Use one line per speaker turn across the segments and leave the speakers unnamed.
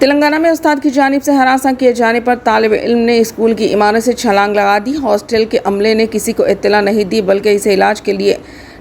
तेलंगाना में उस्ताद की जानिब से हरासा किए जाने पर तालिब इल्म ने स्कूल की इमारत से छलांग लगा दी। हॉस्टल के अमले ने किसी को इत्तला नहीं दी बल्कि इसे इलाज के लिए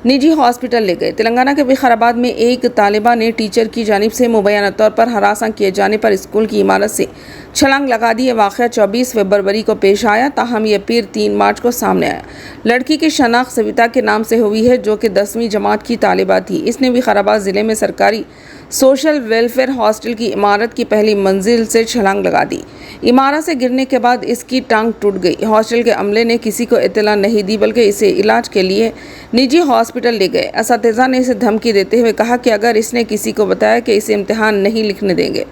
निजी हॉस्पिटल ले गए। तेलंगाना के विकाराबाद में एक तालिबा ने टीचर की जानिब से मुबैना तौर पर हरासा किए जाने पर स्कूल की इमारत से छलांग लगा दी। ये वाक़या 24 फरवरी को पेश आया, ताहम ये पीर 3 मार्च को सामने आया। लड़की की शनाख्त सविता के नाम से हुई है, जो कि 10वीं जमात की तालिबा थी। इसने विकाराबाद ज़िले में सरकारी सोशल वेलफेयर हॉस्टल की इमारत की पहली मंजिल से छलांग लगा दी। इमारत से गिरने के बाद इसकी टांग टूट गई। हॉस्टल के अमले ने किसी को इत्तला नहीं दी बल्कि इसे इलाज के लिए निजी हॉस्पिटल ले गए। असातिज़ा ने इसे धमकी देते हुए कहा कि अगर इसने किसी को बताया कि इसे इम्तिहान नहीं लिखने देंगे।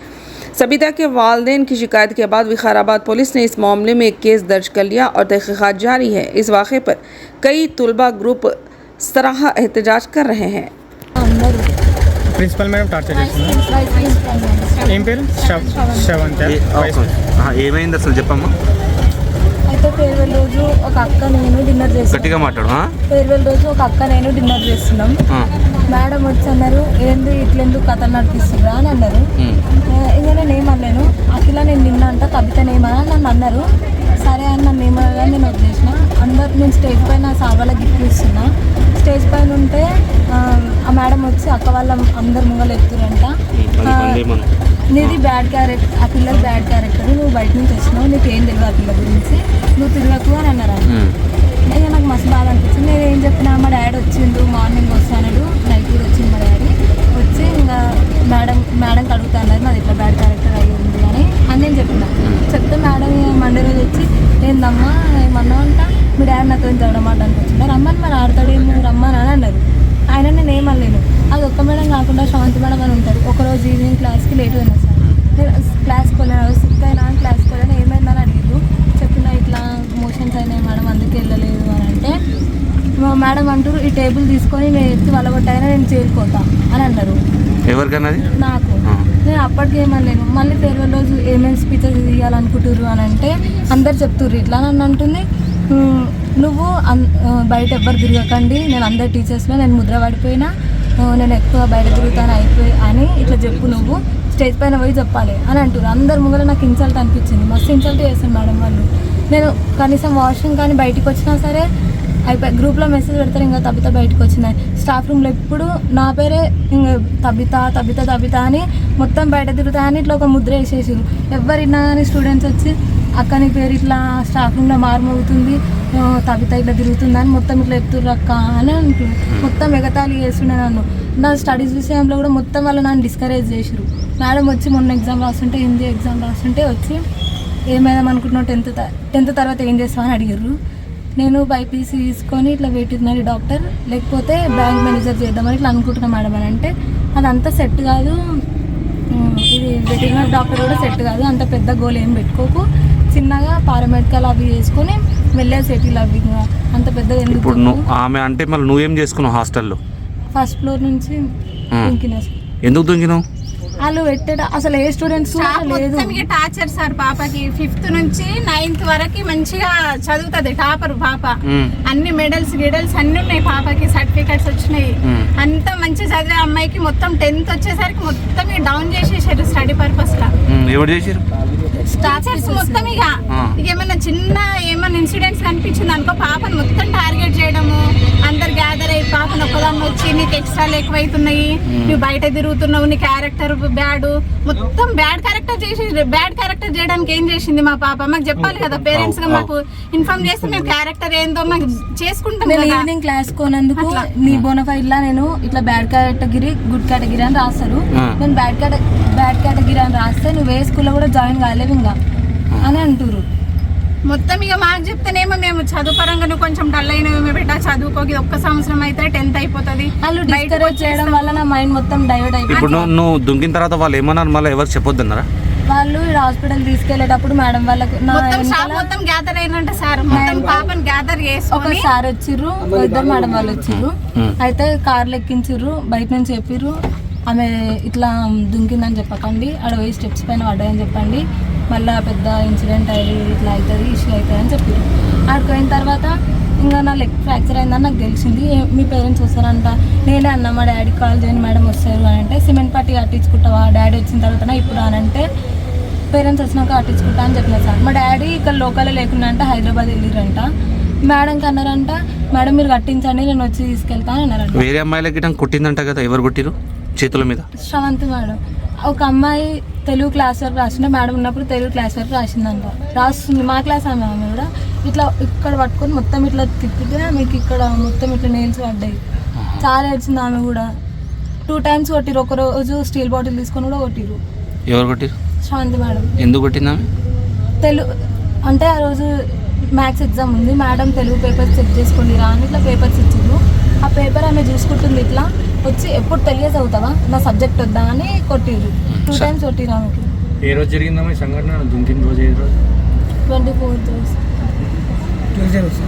सबिता के वालिदैन की शिकायत के बाद विकाराबाद पुलिस ने इस मामले में एक केस दर्ज कर लिया और तहक़ीक़ात जारी है। इस वाक़े पर कई तुलबा ग्रुप सराह एहतजाज कर रहे हैं।
प्रिंसिपल मैडम टार्चर ఏం పేరు శ్రవంత
ఏమైంది అసలు చెప్పమ్మా.
అయితే ఫేర్వెల్ రోజు ఒక అక్క నేను డిన్నర్ చేస్తాను.
గట్టిగా మాట్లాడు.
ఫేర్వెల్ రోజు ఒక అక్క నేను డిన్నర్ చేస్తున్నాం. మేడం వచ్చి అన్నారు, ఏంది ఇట్లెందుకు కథలు నడిపిస్తున్నా అని అన్నారు. ఇంకా నేను ఏమన్నాను, అఖిల నేను నిన్న అంట కవితనేమని నన్ను అన్నారు. సరే అని నన్ను ఏమన్నా నేను వదిలేసిన. అందరు నేను స్టేజ్ పైన సావాల గిఫ్ట్ ఇస్తున్నా. స్టేజ్ పైన ఉంటే ఆ మేడం వచ్చి అక్క వాళ్ళ అందరు ముంగలు ఎత్తురంట, నీది బ్యాడ్ క్యారెక్టర్, ఆ పిల్లలు బ్యాడ్ క్యారెక్టర్, నువ్వు బయట నుంచి వచ్చినావు, నీకు ఏం తెలియదు ఆ పిల్ల గురించి, నువ్వు తిరగకు అని అన్నారు. ఇక నాకు మస్తు బాధ అనిపించింది. నేను ఏం చెప్పినా, మా డాడీ వచ్చిండు, మార్నింగ్ వస్తాడు, నైట్ కూడా వచ్చింది మా డాడీ వచ్చి, ఇంకా మేడంకి అడుగుతా అన్నారు నాది ఇట్లా బ్యాడ్ క్యారెక్టర్ అయ్యింది అని నేను చెప్పిన. చెప్తే మేడం మండే రోజు వచ్చి, ఏందమ్మా ఏమన్నా అంట, మీ డాడీ నాతో చదవడమాటానికి వచ్చిందా, రమ్మని మరి ఆడతాడేమో రమ్మని అని అన్నారు. ఆయన నేను ఏమనలేను. అది ఒక్క మేడం కాకుండా శ్రవంతి మేడం అని ఉంటారు. ఒకరోజు ఈవినింగ్ క్లాస్కి లేట్ అయినా సార్, నేను క్లాస్కి వెళ్ళాను, సిక్ అయినా క్లాస్కి వెళ్ళాను, ఏమైందని అడిగారు. చెప్పిన ఇట్లా మోషన్స్ అయినాయి మేడం, అందుకే వెళ్ళలేదు అని అంటే, మేడం అంటారు ఈ టేబుల్ తీసుకొని నేను ఎత్తి వలగొట్టైనా నేను చేరుకోతా అని అన్నారు.
ఎవరికన్నా
నాకు. నేను అప్పటికి ఏమనలేను. మళ్ళీ ఫేర్వెల్ రోజు ఏమేమి స్పీచెస్ ఇవ్వాలనుకుంటుర్రు అని అంటే అందరు చెప్తుర్రు ఇట్లా. నన్ను అంటుంది, నువ్వు బయట ఎవ్వరు తిరగకండి, నేను అందరు టీచర్స్లో నేను ముద్ర పడిపోయినా, నేను ఎక్కువ బయట తిరుగుతాను అయిపోయి అని ఇట్లా చెప్పు, నువ్వు స్టేజ్ పైన పోయి చెప్పాలి అని అంటారు. అందరు ముంగల నాకు ఇన్సల్ట్ అనిపించింది, మస్తు ఇన్సల్ట్ చేస్తాను మేడం వాళ్ళు. నేను కనీసం వాష్రూమ్ కానీ బయటికి వచ్చినా సరే అయిపోయి గ్రూప్లో మెసేజ్ పెడతారు, ఇంకా తబిత బయటకు వచ్చినాయి. స్టాఫ్ రూమ్లో ఎప్పుడు నా పేరే ఇంకా తబిత అని మొత్తం బయట తిరుగుతా అని ఇట్లా ఒక ముద్ర వేసేసారు. ఎవరిన్నా కానీ స్టూడెంట్స్ వచ్చి అక్క నీ పేరు ఇట్లా స్టాఫ్ రూమ్లో మారుమవుతుంది, తబిత ఇట్లా తిరుగుతుందని మొత్తం ఇట్లా ఎత్తుర్రు అక్క అని అంటున్నారు. మొత్తం ఎగతాళి చేస్తుండే నన్ను. నా స్టడీస్ విషయంలో కూడా మొత్తం వాళ్ళు నన్ను డిస్కరేజ్ చేసారు. మేడం వచ్చి మొన్న ఎగ్జామ్ రాస్తుంటే, హిందీ ఎగ్జామ్ రాస్తుంటే వచ్చి ఏమైనా అనుకుంటున్నావు, 10th తర్వాత ఏం చేస్తామని అడిగారు. నేను బైపీసీ తీసుకొని ఇట్లా వెటర్నరీ డాక్టర్ లేకపోతే బ్యాంక్ మేనేజర్ చేద్దామని ఇట్లా అనుకుంటున్నా మేడం అని అంటే, అదంతా సెట్ కాదు, ఇది వెటర్నరీ డాక్టర్ కూడా సెట్ కాదు, అంత పెద్ద గోల్ ఏం పెట్టుకోకు, చిన్నగా పారామెడికల్ అవి చేసుకొని వెళ్ళే సెటిల్ అవి, అంత పెద్ద ఎందుకు.
ఆమె అంటే మళ్ళీ నువ్వేం చేసుకున్నావు హాస్టల్లో?
ఫస్ట్ ఫ్లోర్ నుంచి దుంకినా.
ఎందుకు దుంకినావు?
వాళ్ళు పెట్టాడు అసలు ఏ స్టూడెంట్స్ లేదు.
టార్చర్ సార్ పాపకి 5th నుంచి 9th వరకు మంచిగా చదువుతుంది, టాపర్ పాప. అన్ని మెడల్స్ గిడల్స్ అన్ని ఉన్నాయి పాపకి, సర్టిఫికెట్స్ వచ్చినాయి, అంత మంచి చదివే అమ్మాయికి మొత్తం 10th వచ్చేసరికి మొత్తం డౌన్ చేసేసారు స్టడీ పర్పస్ లా.
ఎవరు చేసారు?
టీచర్స్ మొత్తం. ఇక ఏమన్నా చిన్న ఏమన్నా ఇన్సిడెంట్స్ కనిపించింది అనుకో, పాపను మొత్తం టార్గెట్ చేయడము, అందరు గ్యాదర్ అయ్యి పాపను ఒక్కదాన్ని వచ్చి నీకు ఎక్స్ట్రాలు ఎక్కువైతున్నాయి, నువ్వు బయట తిరుగుతున్నావు, నీ క్యారెక్టర్ బ్యాడ్, మొత్తం బ్యాడ్ క్యారెక్టర్ చేసి, బ్యాడ్ క్యారెక్టర్ చేయడానికి ఏం చేసింది మా పాప మాకు చెప్పాలి కదా. పేరెంట్స్ గా మాకు ఇన్ఫార్మ్ చేస్తే మేము క్యారెక్టర్ ఏందో మాకు చేసుకుంటాం.
ఈవినింగ్ క్లాస్ కోనందుకు నీ బోనఫైడ్ లా నేను ఇట్లా బ్యాడ్ కేటగిరీ గుడ్ కేటగిరీ అని రాస్తారు. నేను బ్యాడ్ కేటగిరీ అని రాస్తే నువ్వు ఏ స్కూల్లో కూడా జాయిన్ కాలేవు ఇంకా అని అంటారు.
మొత్తం ఇక మాకు చెప్తేనేమో మేము చదువు పరంగా నువ్వు కొంచెం డల్ అయినవి పెట్టా, చదువుకోకి ఒక్క సంవత్సరం అయితే 10th అయిపోతుంది.
వాళ్ళు డిస్కరేజ్ చేయడం వల్ల నా మైండ్ మొత్తం డైవర్ట్ అయిపోయింది.
ఇప్పుడు నువ్వు దుంకిన తర్వాత వాళ్ళు ఏమన్నారు, మళ్ళీ ఎవరు చెప్పొద్దన్నారా?
వాళ్ళు హాస్పిటల్ తీసుకెళ్లేటప్పుడు మేడం వాళ్ళకు
మొత్తం గ్యాదర్ అయినంటే సార్ పాపని గ్యాదర్ చేసి
ఒక సార్ వచ్చిర్రు, ఇద్దరు మేడం వాళ్ళు వచ్చిర్రు. అయితే కార్లు ఎక్కించిర్రు, బయట నుంచి చెప్పిర్రు ఆమె ఇట్లా దుంకిందని చెప్పకండి, ఆడ పోయి స్టెప్స్ పైన పడ్డాయని చెప్పండి, మళ్ళీ పెద్ద ఇన్సిడెంట్ అయ్యి ఇట్లా అవుతుంది, ఇష్యూ అవుతుంది అని చెప్పారు. ఆడికి పోయిన తర్వాత ఇంకా నా లెగ్ ఫ్రాక్చర్ అయిందని నాకు తెలిసింది. మీ పేరెంట్స్ వస్తారంట. నేనే అన్నా మా డాడీ కాల్ చేయని మేడం వస్తారు అని అంటే, సిమెంట్ పట్టి కట్టించుకుంటావా డాడీ వచ్చిన తర్వాత ఇప్పుడు అని అంటే, పేరెంట్స్ వచ్చినాక కట్టించుకుంటా అని చెప్పిన సార్. మా డాడీ ఇక్కడ లోకల్లో లేకుండా అంటే హైదరాబాద్ వెళ్ళిరంట. మేడంకి అన్నారంట, మేడం మీరు కట్టించండి నేను వచ్చి తీసుకెళ్తా అని అన్నారంట.
వేరే అమ్మాయిలకి గిట్ట కొట్టిందంట కదా, ఎవరు కొట్టిరు చేతుల మీద?
శ్రవంతి మేడం. ఒక అమ్మాయి తెలుగు క్లాస్ వరకు రాసిండే, మేడం ఉన్నప్పుడు తెలుగు క్లాస్ వరకు రాసిందంట. రాస్తుంది మా క్లాస్ ఆమె కూడా. ఇట్లా ఇక్కడ పట్టుకొని మొత్తం ఇట్లా తిప్పితే మీకు ఇక్కడ మొత్తం ఇట్లా నెయిల్స్ పడ్డాయి. చాలా ఏడ్చింది ఆమె కూడా. 2 times కొట్టిరు. ఒక రోజు స్టీల్ బాటిల్ తీసుకొని కూడా కొట్టిరు.
ఎవరు కొట్టిరు?
శ్రవంతి మేడం.
ఎందుకు కొట్టిందా?
తెలుగు అంటే ఆ రోజు మ్యాథ్స్ ఎగ్జామ్ ఉంది, మేడం తెలుగు పేపర్స్ చెక్ చేసుకోండి రా అని ఇట్లా పేపర్స్ ఇచ్చిండ్రు. ఆ పేపర్ ఆమె చూసుకుంటుంది, ఇట్లా వచ్చి ఎప్పుడు తెలియదు అవుతావా నా సబ్జెక్ట్ వద్దా అని కొట్టిరు. 2 times కొట్టిరు ఆమెకి.
ఏ రోజు జరిగిందమ్మా ఈ సంఘటన? దుంకిన రోజు ఏ రోజు?
24th
ట్యూస్డే రోజు.